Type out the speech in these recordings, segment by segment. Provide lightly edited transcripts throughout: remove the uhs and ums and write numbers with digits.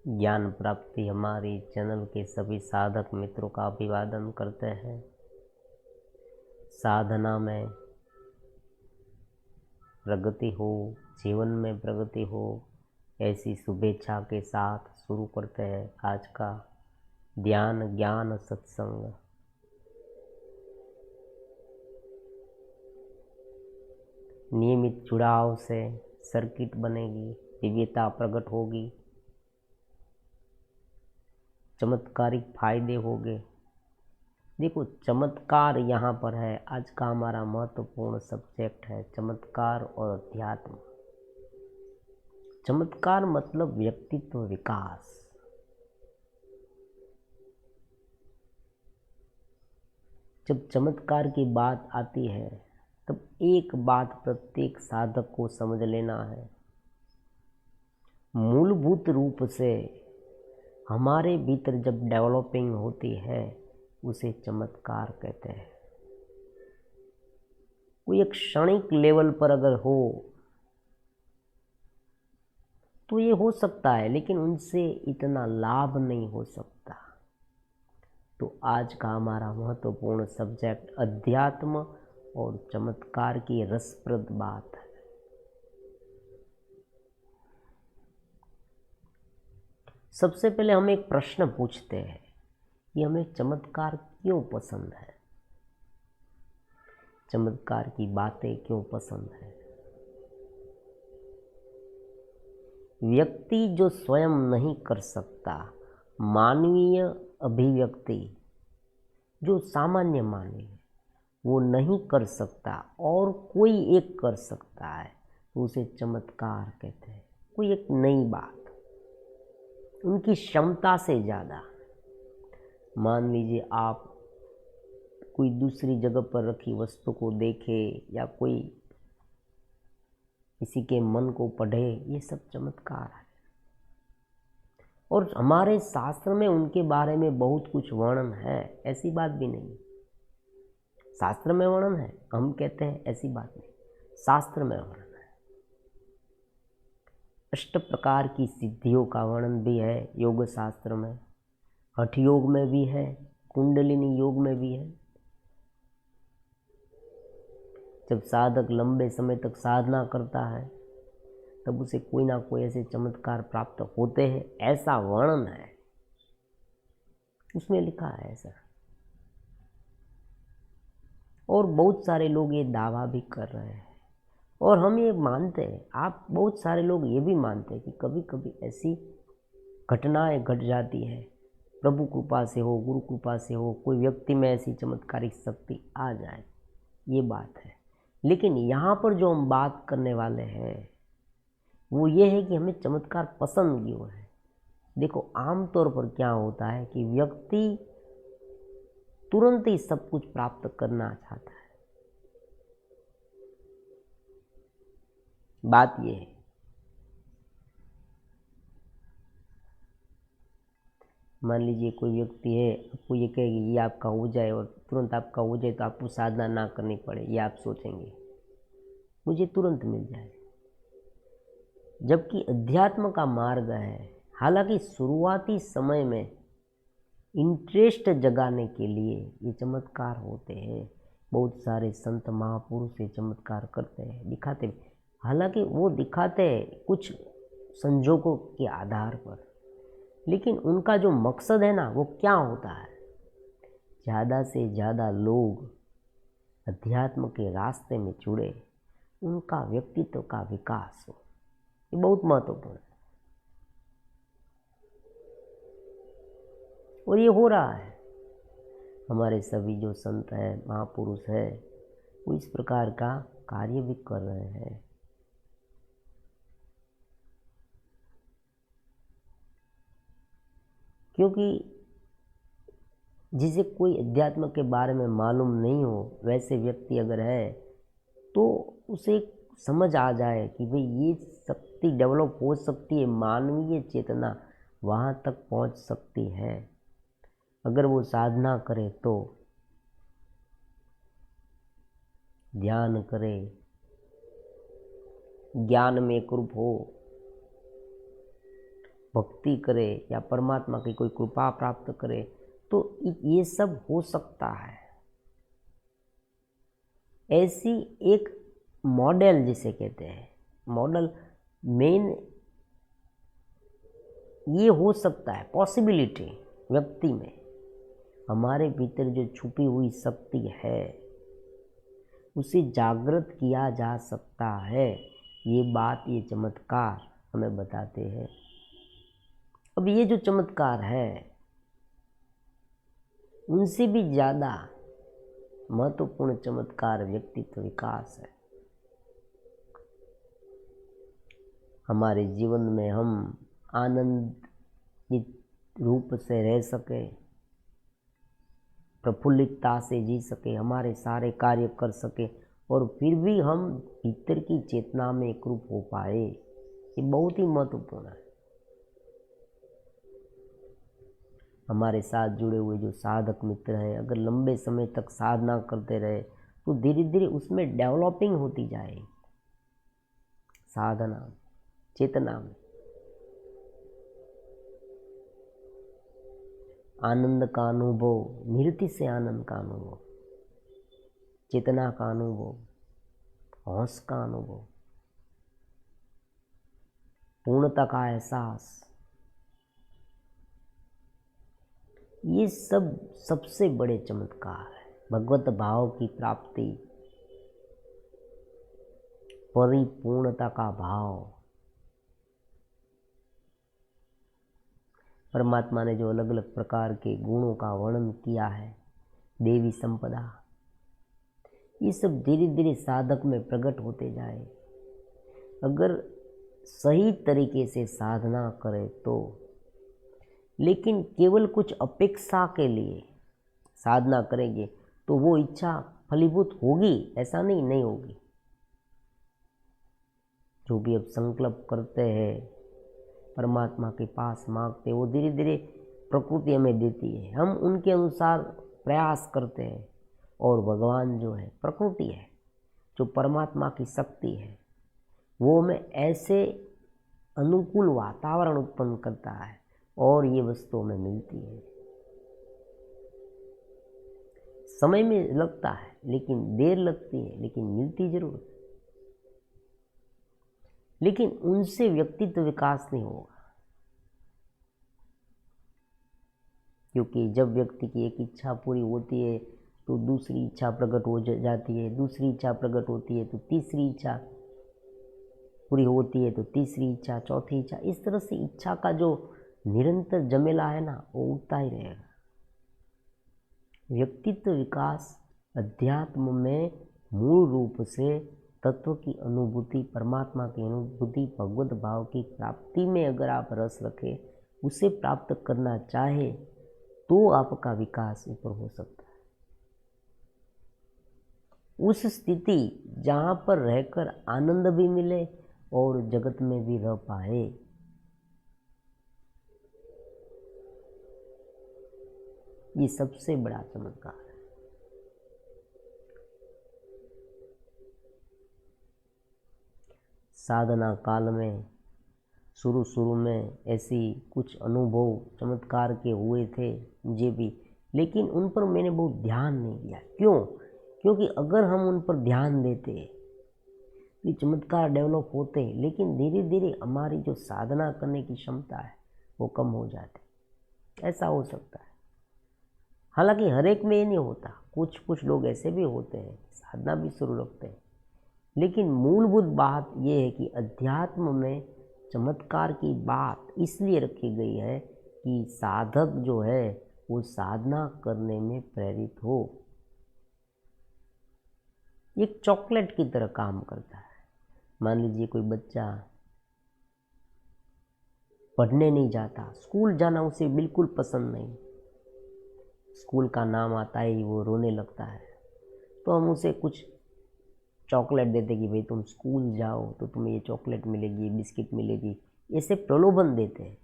ज्ञान प्राप्ति हमारी चैनल के सभी साधक मित्रों का अभिवादन करते हैं। साधना में प्रगति हो, जीवन में प्रगति हो, ऐसी शुभेच्छा के साथ शुरू करते हैं आज का ध्यान ज्ञान सत्संग। नियमित जुड़ाव से सर्किट बनेगी, दिव्यता प्रकट होगी, चमत्कारिक फायदे होंगे। देखो, चमत्कार यहाँ पर है। आज का हमारा महत्वपूर्ण सब्जेक्ट है चमत्कार और अध्यात्म। चमत्कार मतलब व्यक्तित्व विकास। जब चमत्कार की बात आती है तब एक बात प्रत्येक साधक को समझ लेना है। मूलभूत रूप से हमारे भीतर जब डेवलपिंग होती है उसे चमत्कार कहते हैं। कोई एक क्षणिक लेवल पर अगर हो तो ये हो सकता है, लेकिन उनसे इतना लाभ नहीं हो सकता। तो आज का हमारा महत्वपूर्ण सब्जेक्ट अध्यात्म और चमत्कार की रसप्रद बात है। सबसे पहले हम एक प्रश्न पूछते हैं कि हमें चमत्कार क्यों पसंद है, चमत्कार की बातें क्यों पसंद है। व्यक्ति जो स्वयं नहीं कर सकता, मानवीय अभिव्यक्ति जो सामान्य मानवीय वो नहीं कर सकता और कोई एक कर सकता है तो उसे चमत्कार कहते हैं। कोई एक नई बात, उनकी क्षमता से ज़्यादा। मान लीजिए आप कोई दूसरी जगह पर रखी वस्तु को देखे या कोई किसी के मन को पढ़े, ये सब चमत्कार है। और हमारे शास्त्र में उनके बारे में बहुत कुछ वर्णन है, ऐसी बात भी नहीं। शास्त्र में वर्णन है, हम कहते हैं ऐसी बात नहीं, शास्त्र में वर्णन है। 8 प्रकार की सिद्धियों का वर्णन भी है योग शास्त्र में, हठ योग में भी है, कुंडलिनी योग में भी है। जब साधक लंबे समय तक साधना करता है तब उसे कोई ना कोई ऐसे चमत्कार प्राप्त होते हैं, ऐसा वर्णन है, उसमें लिखा है ऐसा। और बहुत सारे लोग ये दावा भी कर रहे हैं और हम ये मानते हैं, आप बहुत सारे लोग ये भी मानते हैं कि कभी कभी ऐसी घटनाएं घट जाती है, प्रभु कृपा से हो, गुरु कृपा से हो, कोई व्यक्ति में ऐसी चमत्कारिक शक्ति आ जाए, ये बात है। लेकिन यहाँ पर जो हम बात करने वाले हैं वो ये है कि हमें चमत्कार पसंद क्यों है। देखो, आमतौर पर क्या होता है कि व्यक्ति तुरंत ही सब कुछ प्राप्त करना चाहता है। बात ये है, मान लीजिए कोई व्यक्ति है, आपको ये कहेगी ये आपका हो जाए और तुरंत आपका हो जाए तो आपको साधना ना करनी पड़े, ये आप सोचेंगे मुझे तुरंत मिल जाए। जबकि अध्यात्म का मार्ग है, हालांकि शुरुआती समय में इंटरेस्ट जगाने के लिए ये चमत्कार होते हैं। बहुत सारे संत महापुरुष ये चमत्कार करते हैं, दिखाते हैं। हालांकि वो दिखाते हैं कुछ संजोगों के आधार पर, लेकिन उनका जो मकसद है ना, वो क्या होता है, ज़्यादा से ज़्यादा लोग अध्यात्म के रास्ते में जुड़े, उनका व्यक्तित्व का विकास हो। ये बहुत महत्वपूर्ण है और ये हो रहा है। हमारे सभी जो संत हैं, महापुरुष हैं, वो इस प्रकार का कार्य भी कर रहे हैं। क्योंकि जिसे कोई अध्यात्म के बारे में मालूम नहीं हो, वैसे व्यक्ति अगर है तो उसे समझ आ जाए कि भाई ये शक्ति डेवलप हो सकती है, मानवीय चेतना वहाँ तक पहुँच सकती है अगर वो साधना करे, तो ध्यान करे, ज्ञान में एकरूप हो, भक्ति करे या परमात्मा की कोई कृपा प्राप्त करे तो ये सब हो सकता है। ऐसी एक मॉडल जिसे कहते हैं, मॉडल मेन ये हो सकता है, पॉसिबिलिटी व्यक्ति में हमारे भीतर जो छुपी हुई शक्ति है उसे जागृत किया जा सकता है। ये बात, ये चमत्कार हमें बताते हैं। अब ये जो चमत्कार है उनसे भी ज़्यादा महत्वपूर्ण चमत्कार व्यक्तित्व विकास है। हमारे जीवन में हम आनंदित रूप से रह सके, प्रफुल्लितता से जी सके, हमारे सारे कार्य कर सके और फिर भी हम भीतर की चेतना में एकरूप हो पाए, ये बहुत ही महत्वपूर्ण है। हमारे साथ जुड़े हुए जो साधक मित्र हैं, अगर लंबे समय तक साधना करते रहे तो धीरे धीरे उसमें डेवलपिंग होती जाएगी, साधना चेतना में आनंद का अनुभव, निरति से आनंद का अनुभव, चेतना का अनुभव, होश का अनुभव, पूर्णता का एहसास, ये सब सबसे बड़े चमत्कार है। भगवत भाव की प्राप्ति, परिपूर्णता का भाव, परमात्मा ने जो अलग अलग प्रकार के गुणों का वर्णन किया है, देवी संपदा, ये सब धीरे धीरे साधक में प्रकट होते जाए। अगर सही तरीके से साधना करे तो, लेकिन केवल कुछ अपेक्षा के लिए साधना करेंगे तो वो इच्छा फलीभूत होगी, ऐसा नहीं होगी। जो भी अब संकल्प करते हैं, परमात्मा के पास मांगते हैं, वो धीरे धीरे प्रकृति हमें देती है, हम उनके अनुसार प्रयास करते हैं और भगवान जो है, प्रकृति है, जो परमात्मा की शक्ति है, वो हमें ऐसे अनुकूल वातावरण उत्पन्न करता है और ये वस्तु हमें मिलती है। समय में लगता है, लेकिन देर लगती है, लेकिन मिलती जरूर है। लेकिन उनसे व्यक्तित्व विकास नहीं होगा, क्योंकि जब व्यक्ति की एक इच्छा पूरी होती है तो दूसरी इच्छा प्रकट हो जाती है, दूसरी इच्छा प्रकट होती है तो तीसरी इच्छा पूरी होती है, तो तीसरी इच्छा, चौथी इच्छा, इस तरह से इच्छा का जो निरंतर जमेला है ना, वो उठता ही रहेगा। व्यक्तित्व विकास अध्यात्म में मूल रूप से तत्व की अनुभूति, परमात्मा की अनुभूति, भगवत भाव की प्राप्ति में अगर आप रस रखें, उसे प्राप्त करना चाहे तो आपका विकास ऊपर हो सकता है। उस स्थिति जहाँ पर रहकर आनंद भी मिले और जगत में भी रह पाए, ये सबसे बड़ा चमत्कार है। साधना काल में शुरू में ऐसी कुछ अनुभव चमत्कार के हुए थे मुझे भी, लेकिन उन पर मैंने बहुत ध्यान नहीं दिया। क्यों? क्योंकि अगर हम उन पर ध्यान देते तो चमत्कार डेवलप होते, लेकिन धीरे धीरे हमारी जो साधना करने की क्षमता है वो कम हो जाती। ऐसा हो सकता है। हालांकि हर एक में ये नहीं होता, कुछ लोग ऐसे भी होते हैं, साधना भी शुरू रखते हैं, लेकिन मूलभूत बात यह है कि अध्यात्म में चमत्कार की बात इसलिए रखी गई है कि साधक जो है वो साधना करने में प्रेरित हो। एक चॉकलेट की तरह काम करता है। मान लीजिए कोई बच्चा पढ़ने नहीं जाता, स्कूल जाना उसे बिल्कुल पसंद नहीं, स्कूल का नाम आता ही वो रोने लगता है, तो हम उसे कुछ चॉकलेट देते कि भाई तुम स्कूल जाओ तो तुम्हें ये चॉकलेट मिलेगी, बिस्किट मिलेगी, ऐसे प्रलोभन देते हैं।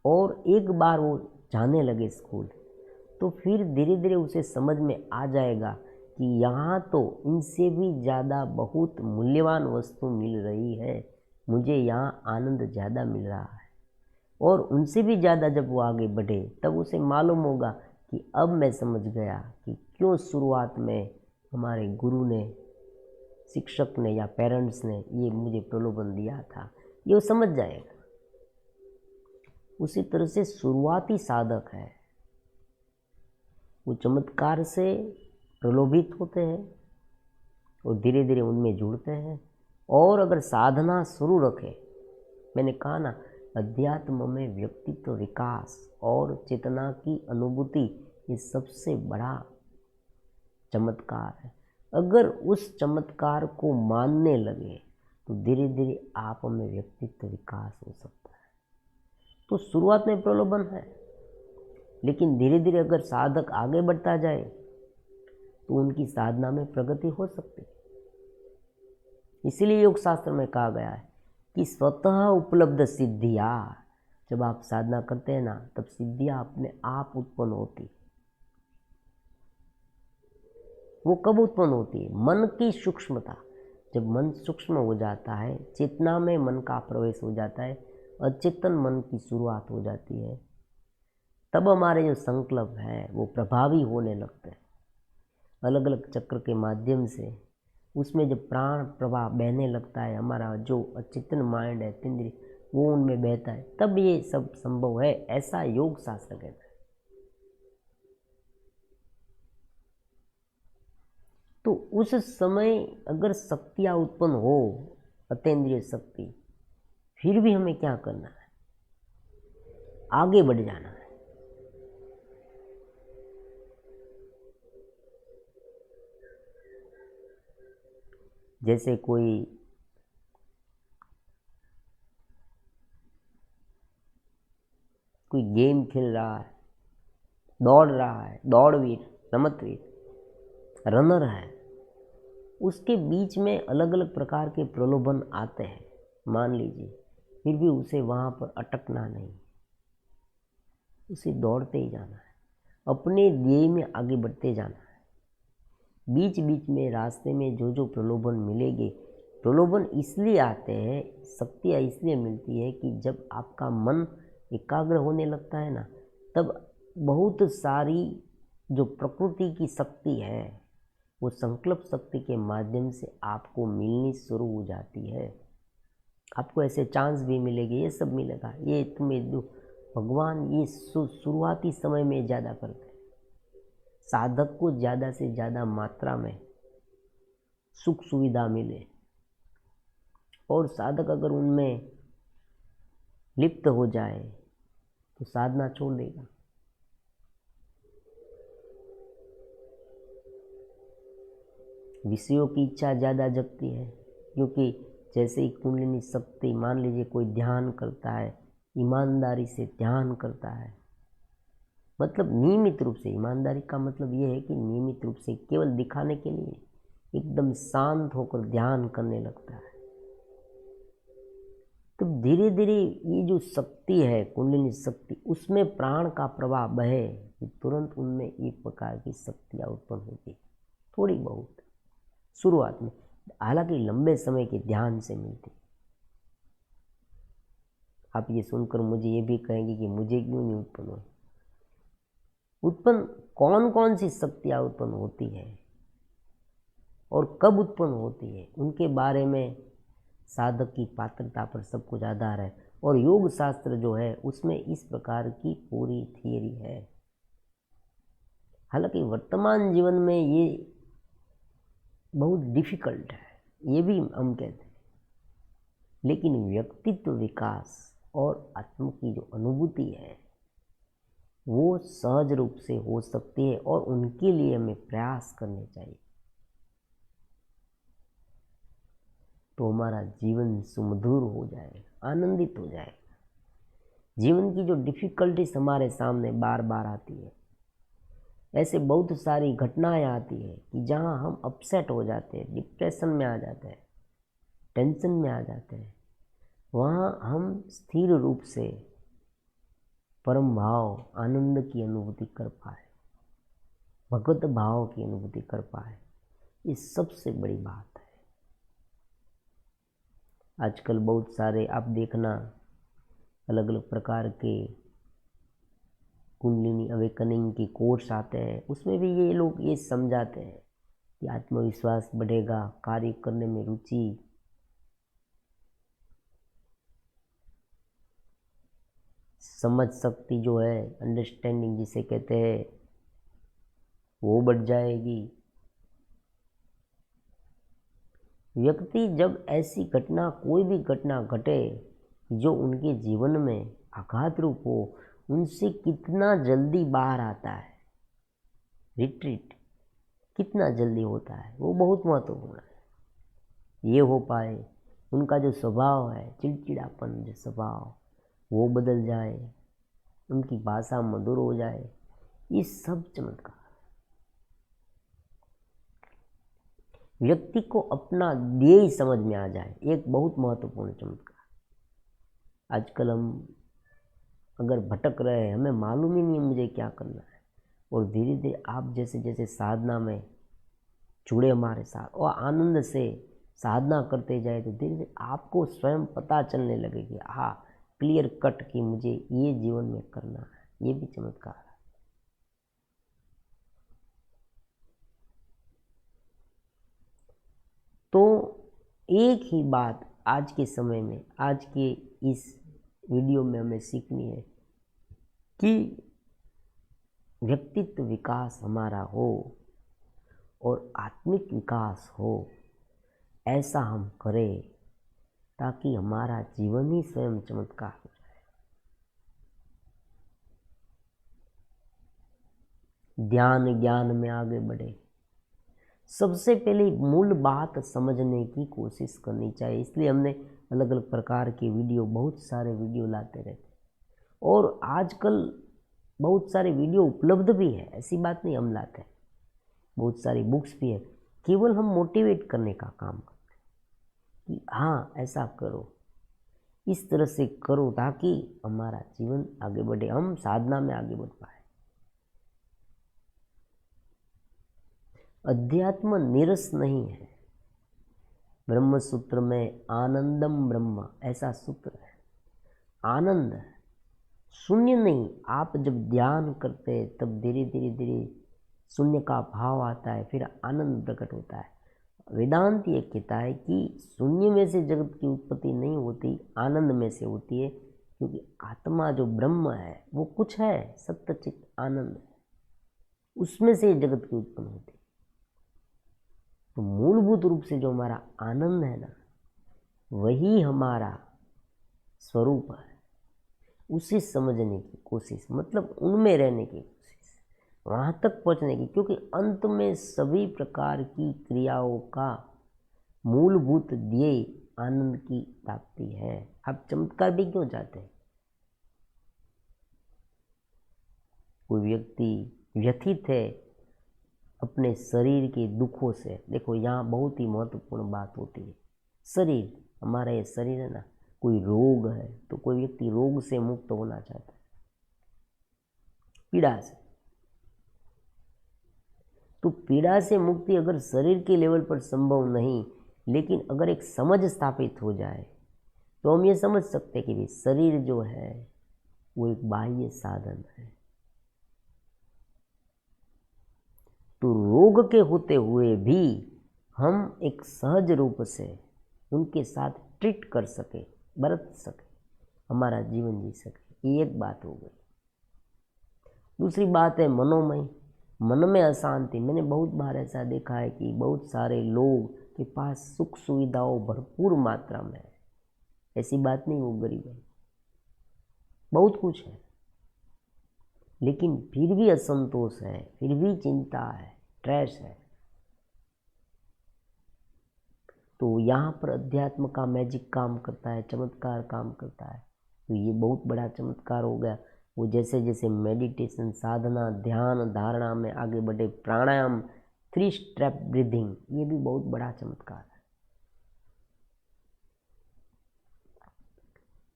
और एक बार वो जाने लगे स्कूल तो फिर धीरे धीरे उसे समझ में आ जाएगा कि यहाँ तो इनसे भी ज़्यादा बहुत मूल्यवान वस्तु मिल रही है, मुझे यहाँ आनंद ज़्यादा मिल रहा है। और उनसे भी ज़्यादा जब वो आगे बढ़े तब उसे मालूम होगा कि अब मैं समझ गया कि क्यों शुरुआत में हमारे गुरु ने, शिक्षक ने या पेरेंट्स ने ये मुझे प्रलोभन दिया था, ये वो समझ जाएगा। उसी तरह से शुरुआती साधक है, वो चमत्कार से प्रलोभित होते हैं और धीरे धीरे उनमें जुड़ते हैं। और अगर साधना शुरू रखे, मैंने कहा ना, अध्यात्म में व्यक्तित्व विकास और चेतना की अनुभूति ये सबसे बड़ा चमत्कार है। अगर उस चमत्कार को मानने लगे तो धीरे धीरे आप में व्यक्तित्व विकास हो सकता है। तो शुरुआत में प्रलोभन है, लेकिन धीरे धीरे अगर साधक आगे बढ़ता जाए तो उनकी साधना में प्रगति हो सकती है। इसीलिए योग शास्त्र में कहा गया है कि स्वतः उपलब्ध सिद्धियाँ, जब आप साधना करते हैं ना तब सिद्धियाँ अपने आप उत्पन्न होती। वो कब उत्पन्न होती है? मन की सूक्ष्मता, जब मन सूक्ष्म हो जाता है, चेतना में मन का प्रवेश हो जाता है, अचेतन मन की शुरुआत हो जाती है, तब हमारे जो संकल्प हैं वो प्रभावी होने लगते हैं। अलग अलग चक्र के माध्यम से उसमें जब प्राण प्रवाह बहने लगता है, हमारा जो अचेतन माइंड है, इंद्रिय, वो उनमें बहता है, तब ये सब संभव है, ऐसा योग शास्त्र कहता है। तो उस समय अगर शक्तियाँ उत्पन्न हो, अतीन्द्रिय शक्ति, फिर भी हमें क्या करना है? आगे बढ़ जाना है। जैसे कोई गेम खेल रहा है, दौड़ रहा है, दौड़वीर, रमतवीर, रनर है, उसके बीच में अलग अलग प्रकार के प्रलोभन आते हैं, मान लीजिए, फिर भी उसे वहाँ पर अटकना नहीं, उसे दौड़ते ही जाना है, अपने ध्येय में आगे बढ़ते जाना है। बीच बीच में रास्ते में जो जो प्रलोभन मिलेंगे, प्रलोभन इसलिए आते हैं, शक्तियाँ इसलिए मिलती है कि जब आपका मन एकाग्र होने लगता है ना, तब बहुत सारी जो प्रकृति की शक्ति है वो संकल्प शक्ति के माध्यम से आपको मिलनी शुरू हो जाती है। आपको ऐसे चांस भी मिलेंगे, ये सब मिलेगा, ये तुम्हें भगवान ये शुरुआती समय में ज़्यादा करते हैं। साधक को ज़्यादा से ज़्यादा मात्रा में सुख सुविधा मिले, और साधक अगर उनमें लिप्त हो जाए तो साधना छोड़ देगा। विषयों की इच्छा ज़्यादा जगती है, क्योंकि जैसे ही कुंडलिनी शक्ति, मान लीजिए कोई ध्यान करता है, ईमानदारी से ध्यान करता है, मतलब नियमित रूप से, ईमानदारी का मतलब ये है कि नियमित रूप से, केवल दिखाने के लिए एकदम शांत होकर ध्यान करने लगता है, तो धीरे धीरे ये जो शक्ति है, कुंडलिनी शक्ति, उसमें प्राण का प्रवाह बहे, तुरंत उनमें एक प्रकार की शक्तियाँ उत्पन्न होती, थोड़ी बहुत शुरुआत में, हालांकि लंबे समय के ध्यान से मिलती। आप ये सुनकर मुझे ये भी कहेंगे कि मुझे क्यों नहीं उत्पन्न हो। उत्पन्न कौन कौन सी शक्तियाँ उत्पन्न होती है और कब उत्पन्न होती है, उनके बारे में साधक की पात्रता पर सब कुछ आधार है। और योग शास्त्र जो है उसमें इस प्रकार की पूरी थियरी है। हालांकि वर्तमान जीवन में ये बहुत डिफिकल्ट है, ये भी हम कहते हैं, लेकिन व्यक्तित्व विकास और आत्म की जो अनुभूति है वो सहज रूप से हो सकती है, और उनके लिए हमें प्रयास करने चाहिए, तो हमारा जीवन सुमधुर हो जाएगा, आनंदित हो जाएगा। जीवन की जो डिफ़िकल्टीज हमारे सामने बार बार आती है, ऐसे बहुत सारी घटनाएं आती है कि जहां हम अपसेट हो जाते हैं, डिप्रेशन में आ जाते हैं, टेंशन में आ जाते हैं, वहाँ हम स्थिर रूप से परम भाव, आनंद की अनुभूति कर पाए, भगवत भाव की अनुभूति कर पाए, ये सबसे बड़ी बात है। आजकल बहुत सारे आप देखना अलग अलग प्रकार के कुंडलिनी अवेकनिंग के कोर्स आते हैं, उसमें भी ये लोग ये समझाते हैं कि आत्मविश्वास बढ़ेगा, कार्य करने में रुचि, समझ शक्ति जो है, अंडरस्टैंडिंग जिसे कहते हैं, वो बढ़ जाएगी। व्यक्ति जब ऐसी घटना, कोई भी घटना घटे जो उनके जीवन में आघात रूप हो, उनसे कितना जल्दी बाहर आता है, रिट्रीट कितना जल्दी होता है, वो बहुत महत्वपूर्ण है। ये हो पाए, उनका जो स्वभाव है, चिड़चिड़ापन जो स्वभाव, वो बदल जाए, उनकी भाषा मधुर हो जाए, ये सब चमत्कार। व्यक्ति को अपना ध्येय समझ में आ जाए, एक बहुत महत्वपूर्ण चमत्कार। आजकल हम अगर भटक रहे हैं, हमें मालूम ही नहीं है मुझे क्या करना है, और धीरे धीरे आप जैसे जैसे साधना में जुड़े हमारे साथ और आनंद से साधना करते जाए, तो धीरे धीरे आपको स्वयं पता चलने लगेगी, हाँ क्लियर कट कि मुझे ये जीवन में करना है। ये भी चमत्कार है। तो एक ही बात आज के समय में, आज के इस वीडियो में हमें सीखनी है कि व्यक्तित्व विकास हमारा हो और आत्मिक विकास हो, ऐसा हम करें ताकि हमारा जीवन ही स्वयं चमत्कार हो जाए। ध्यान ज्ञान में आगे बढ़े, सबसे पहले मूल बात समझने की कोशिश करनी चाहिए। इसलिए हमने अलग अलग प्रकार के वीडियो, बहुत सारे वीडियो लाते रहते, और आजकल बहुत सारे वीडियो उपलब्ध भी है, ऐसी बात नहीं हम लाते हैं, बहुत सारी बुक्स भी है। केवल हम मोटिवेट करने का काम करते हैं कि हाँ ऐसा करो, इस तरह से करो, ताकि हमारा जीवन आगे बढ़े, हम साधना में आगे बढ़ पाए। अध्यात्म नीरस नहीं है। ब्रह्म सूत्र में आनंदम ब्रह्म ऐसा सूत्र है। आनंद है, शून्य नहीं। आप जब ध्यान करते हैं तब धीरे धीरे धीरे शून्य का भाव आता है, फिर आनंद प्रकट होता है। वेदांत ये कहता है कि शून्य में से जगत की उत्पत्ति नहीं होती, आनंद में से होती है, क्योंकि आत्मा जो ब्रह्म है वो कुछ है, सत्य चित्त आनंद है, उसमें से जगत की उत्पन्न होती है। तो मूलभूत रूप से जो हमारा आनंद है ना, वही हमारा स्वरूप है। उसे समझने की कोशिश, मतलब उनमें रहने की कोशिश, वहाँ तक पहुँचने की, क्योंकि अंत में सभी प्रकार की क्रियाओं का मूलभूत ध्येय आनंद की प्राप्ति है। आप चमत्कार भी क्यों चाहते हैं? कोई व्यक्ति व्यथित है अपने शरीर के दुखों से, देखो यहाँ बहुत ही महत्वपूर्ण बात होती है। शरीर, हमारा ये शरीर है ना, कोई रोग है तो कोई व्यक्ति रोग से मुक्त होना चाहता है, पीड़ा से। तो पीड़ा से मुक्ति अगर शरीर के लेवल पर संभव नहीं, लेकिन अगर एक समझ स्थापित हो जाए, तो हम ये समझ सकते हैं कि भाई शरीर जो है वो एक बाह्य साधन है। तो रोग के होते हुए भी हम एक सहज रूप से उनके साथ ट्रीट कर सके, बरत सके, हमारा जीवन जी सके, ये एक बात हो गई। दूसरी बात है मनोमय, मन में अशांति। मैंने बहुत बार ऐसा देखा है कि बहुत सारे लोग के पास सुख सुविधाओं भरपूर मात्रा में है, ऐसी बात नहीं वो गरीब है, बहुत कुछ है, लेकिन फिर भी असंतोष है, फिर भी चिंता है, स्ट्रेस है। तो यहाँ पर अध्यात्म का मैजिक काम करता है, चमत्कार काम करता है। तो ये बहुत बड़ा चमत्कार हो गया। वो जैसे जैसे मेडिटेशन, साधना, ध्यान, धारणा में आगे बढ़े, प्राणायाम, 3 स्टेप ब्रीदिंग, ये भी बहुत बड़ा चमत्कार है।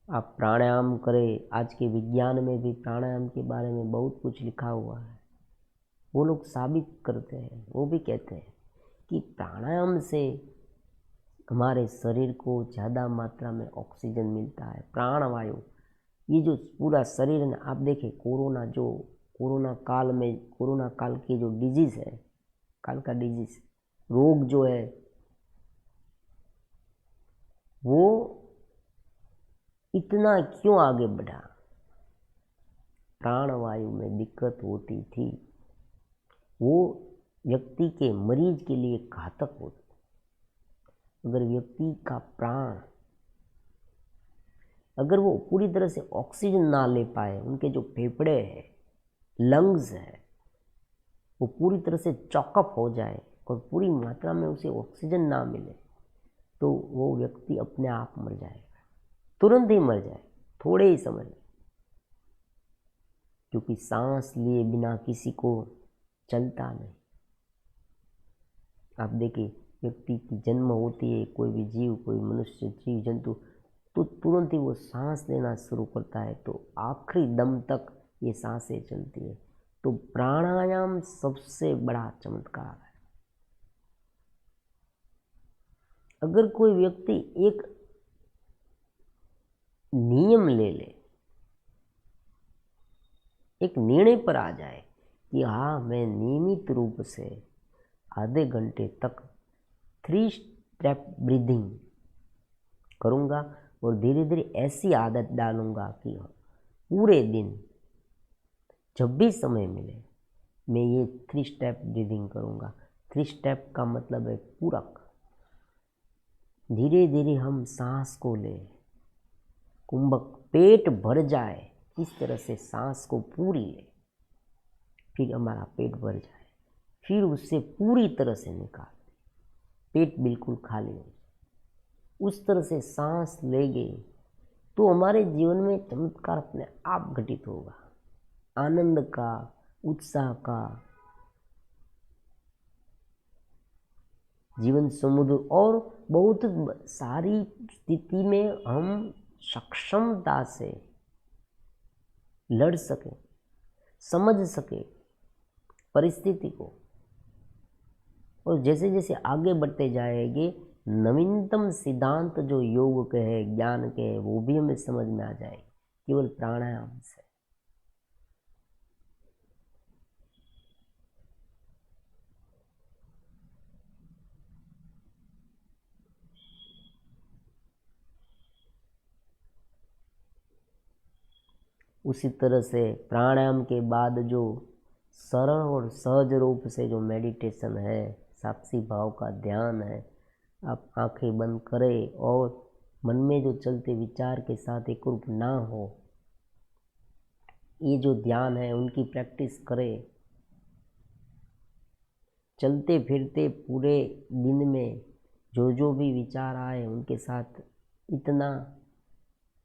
आप प्राणायाम करें, आज के विज्ञान में भी प्राणायाम के बारे में बहुत कुछ लिखा हुआ है, वो लोग साबित करते हैं, वो भी कहते हैं कि प्राणायाम से हमारे शरीर को ज़्यादा मात्रा में ऑक्सीजन मिलता है, प्राणवायु। ये जो पूरा शरीर है, आप देखें कोरोना काल की जो डिजीज़ है, काल का डिजीज़ रोग जो है, वो इतना क्यों आगे बढ़ा? प्राणवायु में दिक्कत होती थी, वो व्यक्ति के मरीज के लिए घातक होती। अगर व्यक्ति का प्राण, अगर वो पूरी तरह से ऑक्सीजन ना ले पाए, उनके जो फेफड़े हैं, लंग्स है, वो पूरी तरह से चॉकअप हो जाए और पूरी मात्रा में उसे ऑक्सीजन ना मिले, तो वो व्यक्ति अपने आप मर जाएगा, तुरंत ही मर जाए, थोड़े ही समय में। क्योंकि सांस लिए बिना किसी को चलता नहीं। आप देखिए, व्यक्ति की जन्म होती है, कोई भी जीव, कोई मनुष्य, जीव जंतु, तो तुरंत ही वो सांस लेना शुरू करता है, तो आखिरी दम तक ये सांसें चलती है। तो प्राणायाम सबसे बड़ा चमत्कार है। अगर कोई व्यक्ति एक नियम ले ले, एक निर्णय पर आ जाए कि हाँ, मैं नियमित रूप से आधे घंटे तक 3 स्टेप ब्रीदिंग करूँगा और धीरे धीरे ऐसी आदत डालूँगा कि पूरे दिन जब भी समय मिले मैं ये 3 स्टेप ब्रीदिंग करूँगा। 3 स्टेप का मतलब है पूरक। धीरे धीरे हम सांस को लें, कुंभक, पेट भर जाए, इस तरह से सांस को पूरी ले, फिर हमारा पेट भर जाए, फिर उससे पूरी तरह से निकाल, पेट बिल्कुल खाली हो, उस तरह से सांस लेंगे तो हमारे जीवन में चमत्कार अपने आप घटित होगा। आनंद का, उत्साह का, जीवन समुद्र और बहुत सारी स्थिति में हम सक्षमता से लड़ सके, समझ सके परिस्थिति को। और जैसे जैसे आगे बढ़ते जाएंगे, नवीनतम सिद्धांत जो योग के हैं, ज्ञान के हैं, वो भी हमें समझ में आ जाएगी केवल प्राणायाम से। उसी तरह से प्राणायाम के बाद जो सरल और सहज रूप से जो मेडिटेशन है, साक्षी भाव का ध्यान है, आप आंखें बंद करें और मन में जो चलते विचार के साथ एकरूप ना हो, ये जो ध्यान है उनकी प्रैक्टिस करें। चलते फिरते पूरे दिन में जो भी विचार आए उनके साथ इतना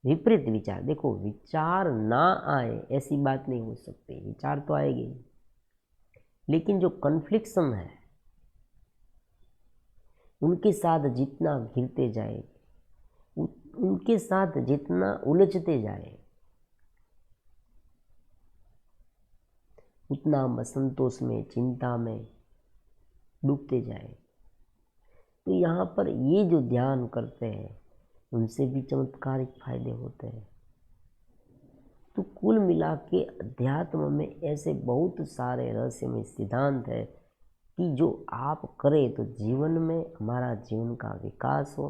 विपरीत विचार, देखो विचार ना आए ऐसी बात नहीं हो सकती, विचार तो आएगी, लेकिन जो कन्फ्लिक्शन है उनके साथ जितना घिरते जाए, उनके साथ जितना उलझते जाए, उतना हम असंतोष में, चिंता में डूबते जाए। तो यहाँ पर ये जो ध्यान करते हैं उनसे भी चमत्कारिक फायदे होते हैं। तो कुल मिला के अध्यात्म में ऐसे बहुत सारे रहस्यमय सिद्धांत है कि जो आप करें तो जीवन में हमारा जीवन का विकास हो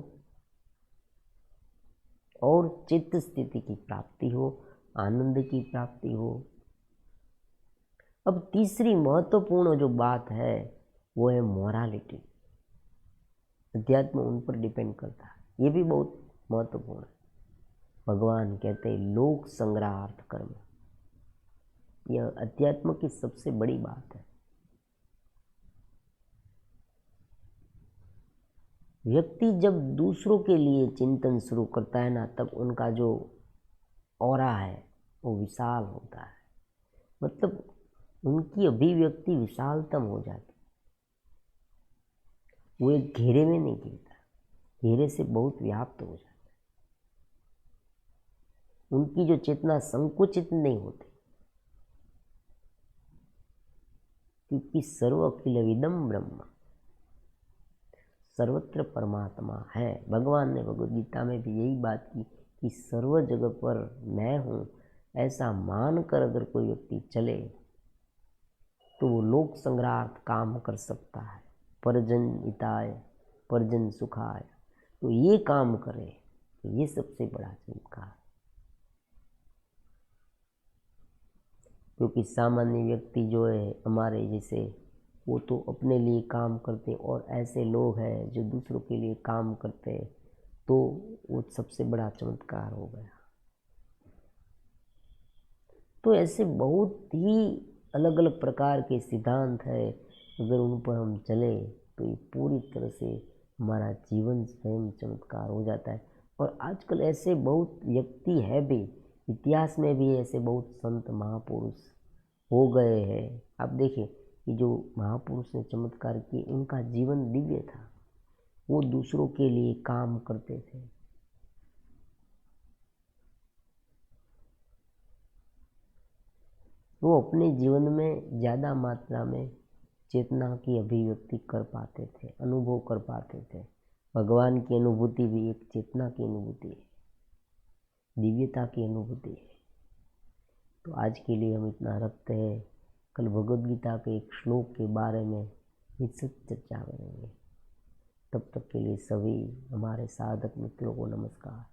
और चित्त स्थिति की प्राप्ति हो, आनंद की प्राप्ति हो। अब तीसरी महत्वपूर्ण जो बात है वो है मोरालिटी। अध्यात्म उन पर डिपेंड करता है, ये भी बहुत महत्वपूर्ण है। भगवान कहते हैं लोक संग्रहार्थ कर्म, यह अध्यात्म की सबसे बड़ी बात है। व्यक्ति जब दूसरों के लिए चिंतन शुरू करता है ना, तब उनका जो ऑरा है वो विशाल होता है, मतलब उनकी अभिव्यक्ति विशालतम हो जाती, वो एक घेरे में नहीं गिरता, घेरे से बहुत व्याप्त हो जाता, उनकी जो चेतना संकुचित नहीं होती, क्योंकि सर्व अखिल विदम ब्रह्म, सर्वत्र परमात्मा है। भगवान ने भगवद गीता में भी यही बात की कि सर्व जगह पर मैं हूँ, ऐसा मानकर अगर कोई व्यक्ति चले तो वो लोक संग्रहार्थ काम कर सकता है। परजन हिताय परजन सुखाय, तो ये काम करे तो ये सबसे बड़ा चमत्कार। क्योंकि सामान्य व्यक्ति जो है हमारे जैसे, वो तो अपने लिए काम करते, और ऐसे लोग हैं जो दूसरों के लिए काम करते हैं, तो वो सबसे बड़ा चमत्कार हो गया। तो ऐसे बहुत ही अलग अलग प्रकार के सिद्धांत है, अगर उन पर हम चले तो ये पूरी तरह से हमारा जीवन स्वयं चमत्कार हो जाता है। और आजकल ऐसे बहुत व्यक्ति है भी, इतिहास में भी ऐसे बहुत संत महापुरुष हो गए हैं। आप देखिए कि जो महापुरुष ने चमत्कार किए, उनका जीवन दिव्य था, वो दूसरों के लिए काम करते थे। वो अपने जीवन में ज़्यादा मात्रा में चेतना की अभिव्यक्ति कर पाते थे, अनुभव कर पाते थे। भगवान की अनुभूति भी एक चेतना की अनुभूति है, दिव्यता की अनुभूति है। तो आज के लिए हम इतना रखते हैं। कल भगवद गीता के एक श्लोक के बारे में विस्तृत चर्चा करेंगे। तब तक के लिए सभी हमारे साधक मित्रों को नमस्कार।